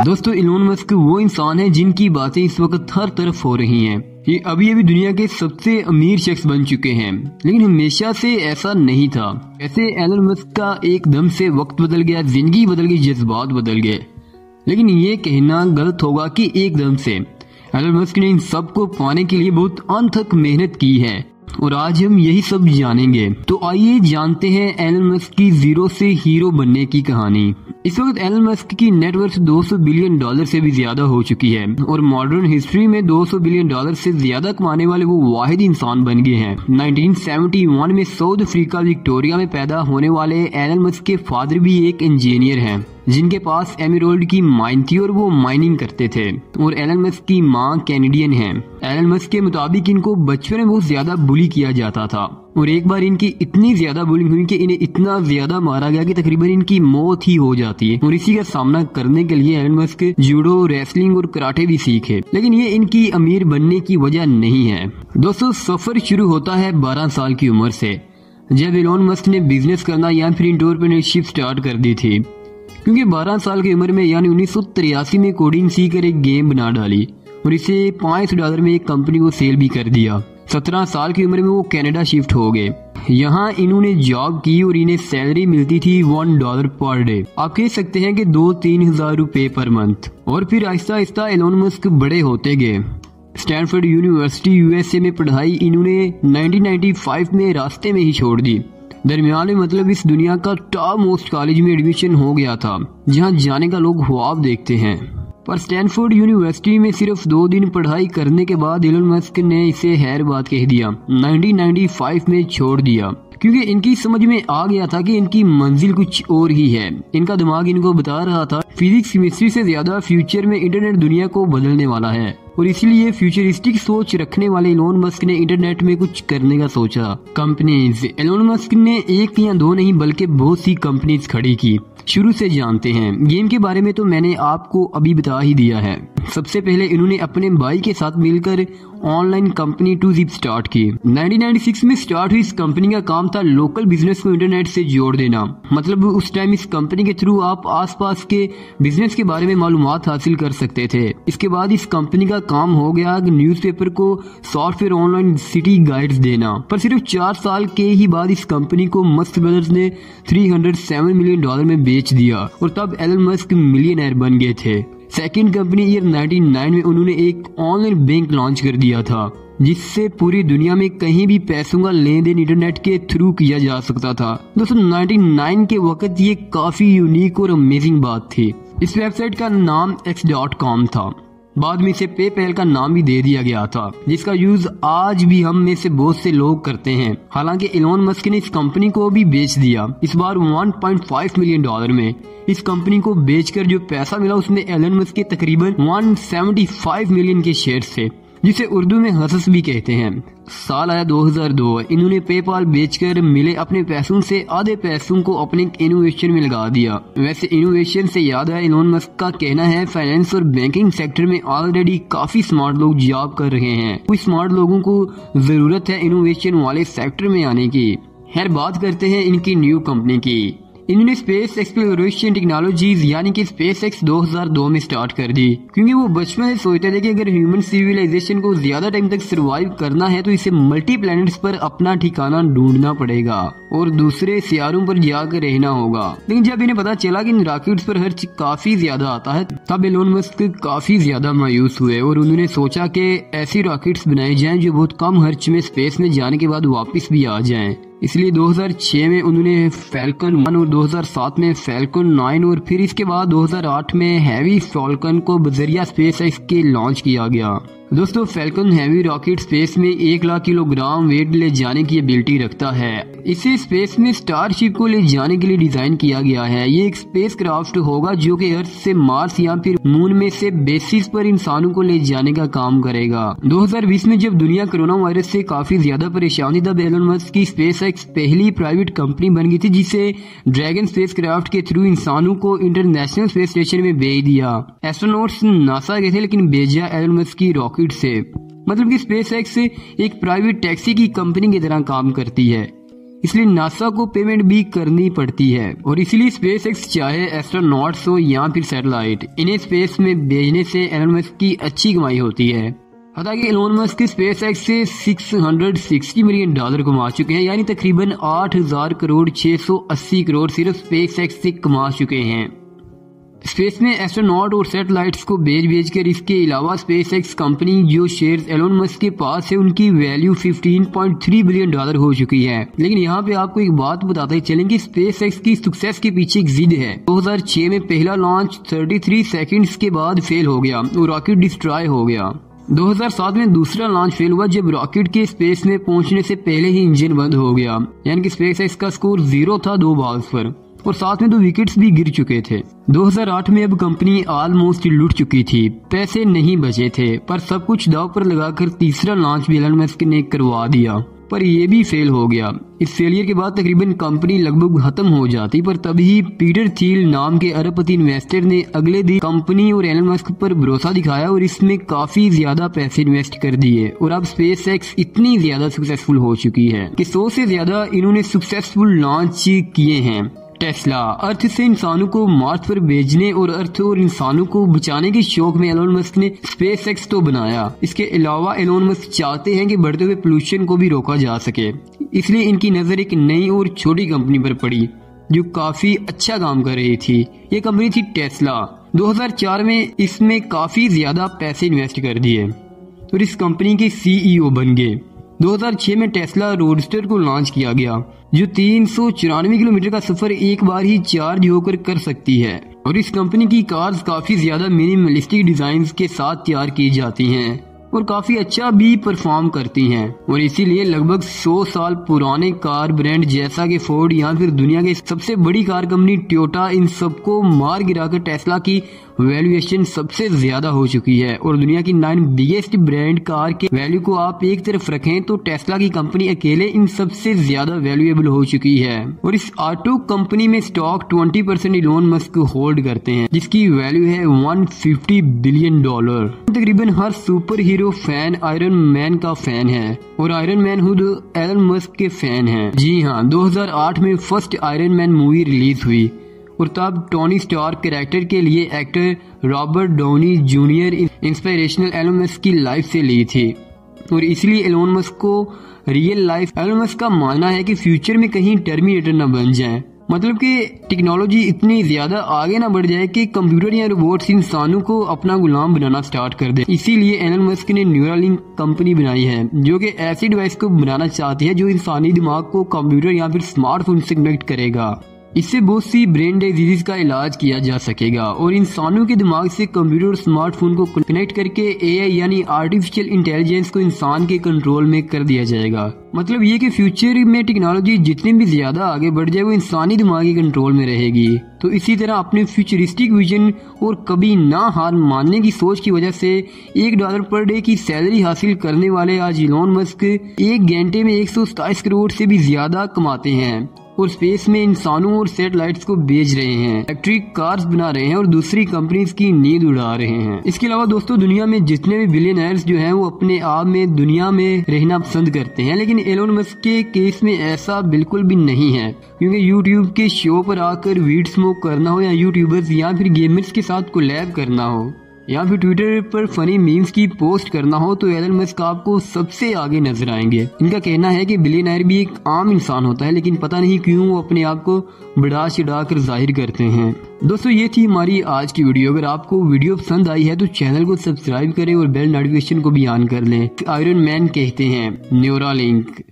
दोस्तों Elon Musk वो इंसान है जिनकी बातें इस वक्त हर तरफ हो रही हैं। ये अभी अभी दुनिया के सबसे अमीर शख्स बन चुके हैं, लेकिन हमेशा से ऐसा नहीं था। ऐसे एलन मस्क का एकदम से वक्त बदल गया, जिंदगी बदल गई, जज्बात बदल गए। लेकिन ये कहना गलत होगा कि एकदम से। एलन मस्क ने इन सब को पाने के लिए बहुत अथक मेहनत की है और आज हम यही सब जानेंगे। तो आइए जानते हैं एलन मस्क की जीरो से हीरो बनने की कहानी। इस वक्त एलन मस्क की नेटवर्थ $200 बिलियन से भी ज्यादा हो चुकी है और मॉडर्न हिस्ट्री में $200 बिलियन से ज्यादा कमाने वाले वो वाहिद इंसान बन गए हैं। 1971 में साउथ अफ्रीका विक्टोरिया में पैदा होने वाले एलन मस्क के फादर भी एक इंजीनियर हैं जिनके पास एमरल्ड की माइन थी और वो माइनिंग करते थे। और एलन मस्क की मां कैनेडियन है। एलन मस्क के मुताबिक इनको बचपन में बहुत ज्यादा बुली किया जाता था और एक बार इनकी इतनी ज्यादा बुलिंग हुई कि इन्हें इतना ज्यादा मारा गया कि तकरीबन इनकी मौत ही हो जाती है। और इसी का सामना करने के लिए एलन मस्क जूडो, रेसलिंग और कराटे भी सीखे। लेकिन ये इनकी अमीर बनने की वजह नहीं है। दोस्तों सफर शुरू होता है 12 साल की उम्र से, जब एलन मस्क ने बिजनेस करना या फिर एंटरप्रेन्योरशिप स्टार्ट कर दी थी। क्योंकि 12 साल की उम्र में यानी 1983 में कोडिंग सीखकर एक गेम बना डाली और इसे $500 में एक कंपनी को सेल भी कर दिया। 17 साल की उम्र में वो कनाडा शिफ्ट हो गए। यहाँ इन्होंने जॉब की और इन्हें सैलरी मिलती थी $1 पर डे। आप कह सकते हैं कि 2-3 हजार रुपए पर मंथ। और फिर आहिस्ता आहिस्ता एलन मस्क बड़े होते गए। स्टैनफोर्ड यूनिवर्सिटी यूएसए में पढ़ाई इन्होंने 1995 में रास्ते में ही छोड़ दी। दरमियान में मतलब इस दुनिया का टॉप मोस्ट कॉलेज में एडमिशन हो गया था जहां जाने का लोग ख्वाब देखते हैं। पर स्टैनफोर्ड यूनिवर्सिटी में सिर्फ 2 दिन पढ़ाई करने के बाद एलन मस्क ने इसे हैर बात कह दिया। 1995 में छोड़ दिया क्योंकि इनकी समझ में आ गया था कि इनकी मंजिल कुछ और ही है। इनका दिमाग इनको बता रहा था फिजिक्स केमिस्ट्री से ज्यादा फ्यूचर में इंटरनेट दुनिया को बदलने वाला है और इसीलिए फ्यूचरिस्टिक सोच रखने वाले एलन मस्क ने इंटरनेट में कुछ करने का सोचा। कंपनीज, एलन मस्क ने 1 या 2 नहीं बल्कि बहुत सी कंपनीज खड़ी की। शुरू से जानते हैं। गेम के बारे में तो मैंने आपको अभी बता ही दिया है। सबसे पहले इन्होंने अपने भाई के साथ मिलकर ऑनलाइन कंपनी 2Zip स्टार्ट की। 1996 में स्टार्ट हुई इस कंपनी का काम था लोकल बिजनेस को इंटरनेट से जोड़ देना। मतलब उस टाइम इस कंपनी के थ्रू आप आसपास के बिजनेस के बारे में मालूमात हासिल कर सकते थे। इसके बाद इस कंपनी का काम हो गया न्यूज़पेपर को सॉफ्टवेयर ऑनलाइन सिटी गाइड्स देना। पर सिर्फ 4 साल के ही बाद इस कंपनी को मस्क ब्रदर्स ने $307 मिलियन में बेच दिया और तब एलन मस्क मिलियनर बन गए थे। सेकंड कंपनी ईयर 99 में उन्होंने एक ऑनलाइन बैंक लॉन्च कर दिया था जिससे पूरी दुनिया में कहीं भी पैसों का लेन देन इंटरनेट के थ्रू किया जा सकता था। दोस्तों 99 के वक्त ये काफी यूनिक और अमेजिंग बात थी। इस वेबसाइट का नाम x.com था। बाद में इसे पेपैल का नाम भी दे दिया गया था जिसका यूज आज भी हम में से बहुत से लोग करते हैं। हालांकि एलन मस्क ने इस कंपनी को भी बेच दिया, इस बार $1.5 मिलियन में। इस कंपनी को बेचकर जो पैसा मिला उसमें एलन मस्क के तकरीबन 175 मिलियन के शेयर्स थे जिसे उर्दू में हसस भी कहते हैं। साल आया 2002। इन्होंने पेपाल बेचकर मिले अपने पैसों से आधे पैसों को अपने इनोवेशन में लगा दिया। वैसे इनोवेशन से याद आया, एलन मस्क का कहना है फाइनेंस और बैंकिंग सेक्टर में ऑलरेडी काफी स्मार्ट लोग जॉब कर रहे हैं। कुछ स्मार्ट लोगों को जरूरत है इनोवेशन वाले सेक्टर में आने की। खैर बात करते हैं इनकी न्यू कंपनी की। इन्होंने स्पेस एक्सप्लोरेशन टेक्नोलॉजीज यानी कि SpaceX 2002 में स्टार्ट कर दी क्योंकि वो बचपन से सोचते थे कि अगर ह्यूमन सिविलाइजेशन को ज्यादा टाइम तक सरवाइव करना है तो इसे मल्टी प्लैनेट्स पर अपना ठिकाना ढूंढना पड़ेगा और दूसरे सियारों पर जाकर रहना होगा। लेकिन जब इन्हें पता चला कि इन रॉकेट्स पर खर्च काफी ज्यादा आता है तब एलन मस्क काफी ज्यादा मायूस हुए और उन्होंने सोचा कि ऐसी रॉकेट्स बनाई जाएं जो बहुत कम खर्च में स्पेस में जाने के बाद वापस भी आ जाएं। इसलिए 2006 में उन्होंने फैल्कन 1 और 2007 में फैल्कन 9 और फिर इसके बाद 2008 में हैवी फॉल्कन को बजरिया SpaceX के लॉन्च किया गया। दोस्तों फैल्कन हैवी रॉकेट स्पेस में 1 लाख किलोग्राम वेट ले जाने की एबिलिटी रखता है। इसे स्पेस में स्टारशिप को ले जाने के लिए डिजाइन किया गया है। ये एक स्पेस क्राफ्ट होगा जो कि अर्थ से मार्स या फिर मून में से बेसिस पर इंसानों को ले जाने का काम करेगा। 2020 में जब दुनिया कोरोना वायरस से काफी ज्यादा परेशान थी तब एलन मस्क की SpaceX पहली प्राइवेट कंपनी बन गई थी जिसे ड्रैगन स्पेस क्राफ्ट के थ्रू इंसानों को इंटरनेशनल स्पेस स्टेशन में भेज दिया। एस्ट्रोनॉट्स नासा गए थे लेकिन भेजा एलन मस्क की रॉकेट से। मतलब कि SpaceX एक प्राइवेट टैक्सी की कंपनी की तरह काम करती है। इसलिए नासा को पेमेंट भी करनी पड़ती है और इसीलिए स्पेसएक्स चाहे एस्ट्रोनॉट्स हो या फिर सैटेलाइट, इन्हें स्पेस में भेजने से एलन मस्क की अच्छी कमाई होती है। हालांकि एलन मस्क स्पेसएक्स से $660 मिलियन कमा चुके हैं, यानी तकरीबन 8,000 करोड़ 680 करोड़ सिर्फ स्पेसएक्स से कमा चुके हैं। स्पेस में एस्ट्रोनॉट और सैटेलाइट्स को भेज कर इसके अलावा स्पेसएक्स कंपनी जो शेयर्स एलन मस्क के पास है उनकी वैल्यू $15.3 बिलियन हो चुकी है। लेकिन यहाँ पे आपको एक बात बताते चलें कि स्पेसएक्स की सक्सेस के पीछे एक जिद है। 2006 में पहला लॉन्च 33 सेकंड्स के बाद फेल हो गया और रॉकेट डिस्ट्रॉय हो गया। 2007 में दूसरा लॉन्च फेल हुआ जब रॉकेट के स्पेस में पहुंचने से पहले ही इंजन बंद हो गया, यानी कि स्पेसएक्स का स्कोर 0 था 2 बॉल्स पर और साथ में 2 विकेट्स भी गिर चुके थे। 2008 में अब कंपनी ऑलमोस्ट लुट चुकी थी, पैसे नहीं बचे थे, पर सब कुछ दांव पर लगाकर तीसरा लॉन्च भी एलन मस्क ने करवा दिया, पर ये भी फेल हो गया। इस फेलियर के बाद तकरीबन कंपनी लगभग खत्म हो जाती, पर तभी पीटर थिल नाम के अरबपति इन्वेस्टर ने अगले दिन कंपनी और एलन मस्क पर भरोसा दिखाया और इसमें काफी ज्यादा पैसे इन्वेस्ट कर दिए और अब स्पेसएक्स इतनी ज्यादा सक्सेसफुल हो चुकी है कि 100 से ज्यादा इन्होंने सक्सेसफुल लॉन्च किए हैं। टेस्ला अर्थ से इंसानों को मार्स पर भेजने और अर्थ और इंसानों को बचाने के शौक में एलन मस्क ने स्पेसएक्स तो बनाया। इसके अलावा एलन मस्क चाहते हैं कि बढ़ते हुए पोल्यूशन को भी रोका जा सके, इसलिए इनकी नजर एक नई और छोटी कंपनी पर पड़ी जो काफी अच्छा काम कर रही थी। ये कंपनी थी टेस्ला। 2004 में इसमें काफी ज्यादा पैसे इन्वेस्ट कर दिए और इस कंपनी के CEO बन गए। 2006 में टेस्ला रोडस्टर को लॉन्च किया गया जो 394 किलोमीटर का सफर एक बार ही चार्ज होकर कर सकती है और इस कंपनी की कार्स काफी ज्यादा मिनिमलिस्टिक डिजाइन के साथ तैयार की जाती हैं और काफी अच्छा भी परफॉर्म करती हैं और इसीलिए लगभग 100 साल पुराने कार ब्रांड जैसा कि फोर्ड या फिर दुनिया की सबसे बड़ी कार कंपनी टोयोटा, इन सबको मार गिराकर टेस्ला की वैल्यूएशन सबसे ज्यादा हो चुकी है और दुनिया की 9 बिगेस्ट ब्रांड कार के वैल्यू को आप एक तरफ रखें तो टेस्ला की कंपनी अकेले इन सबसे ज्यादा वैल्यूएबल हो चुकी है और इस ऑटो कंपनी में स्टॉक 20% एलन मस्क होल्ड करते हैं जिसकी वैल्यू है $150 बिलियन। तकरीबन हर super hero fan Iron Man का फैन है और आयरन मैन खुद एलन मस्क के फैन हैं। जी हाँ, 2008 में first Iron Man movie release हुई और तब टोनी स्टार्क कैरेक्टर के लिए actor Robert Downey Junior inspirational Elon Musk की लाइफ से ली थी और इसलिए एलन मस्क को रियल लाइफ एलन मस्क का मानना है कि फ्यूचर में कहीं टर्मिनेटर न बन जाए, मतलब कि टेक्नोलॉजी इतनी ज्यादा आगे ना बढ़ जाए कि कंप्यूटर या रोबोट्स इंसानों को अपना गुलाम बनाना स्टार्ट कर दे। इसीलिए एलन मस्क ने न्यूरालिंक कंपनी बनाई है जो कि ऐसी डिवाइस को बनाना चाहती है जो इंसानी दिमाग को कंप्यूटर या फिर स्मार्टफोन से कनेक्ट करेगा। इससे बहुत सी ब्रेन डिजीज का इलाज किया जा सकेगा और इंसानों के दिमाग से कंप्यूटर और स्मार्टफोन को कनेक्ट करके AI यानी आर्टिफिशियल इंटेलिजेंस को इंसान के कंट्रोल में कर दिया जाएगा। मतलब ये कि फ्यूचर में टेक्नोलॉजी जितनी भी ज्यादा आगे बढ़ जाए वो इंसानी दिमाग के कंट्रोल में रहेगी। तो इसी तरह अपने फ्यूचरिस्टिक विजन और कभी ना हार मानने की सोच की वजह से $1 पर डे की सैलरी हासिल करने वाले आज एलन मस्क 1 घंटे में 127 करोड़ से भी ज्यादा कमाते हैं और स्पेस में इंसानों और सैटेलाइट्स को भेज रहे हैं, इलेक्ट्रिक कार्स बना रहे हैं और दूसरी कंपनीज की नींद उड़ा रहे हैं। इसके अलावा दोस्तों दुनिया में जितने भी बिलियनर्स जो हैं वो अपने आप में दुनिया में रहना पसंद करते हैं, लेकिन एलन मस्क के केस में ऐसा बिल्कुल भी नहीं है क्योंकि यूट्यूब के शो पर आकर वीड स्मोक करना हो या यूट्यूबर्स या फिर गेमर्स के साथ कोलैब करना हो या फिर ट्विटर पर फनी मीम्स की पोस्ट करना हो तो एलन मस्क आपको सबसे आगे नजर आएंगे। इनका कहना है कि बिलियनर भी एक आम इंसान होता है लेकिन पता नहीं क्यों वो अपने आप को बढ़ा चढ़ा कर जाहिर करते हैं। दोस्तों ये थी हमारी आज की वीडियो। अगर आपको वीडियो पसंद आई है तो चैनल को सब्सक्राइब करें और बेल नोटिफिकेशन को भी ऑन कर लें। आयरन मैन कहते हैं न्यूरालिंक।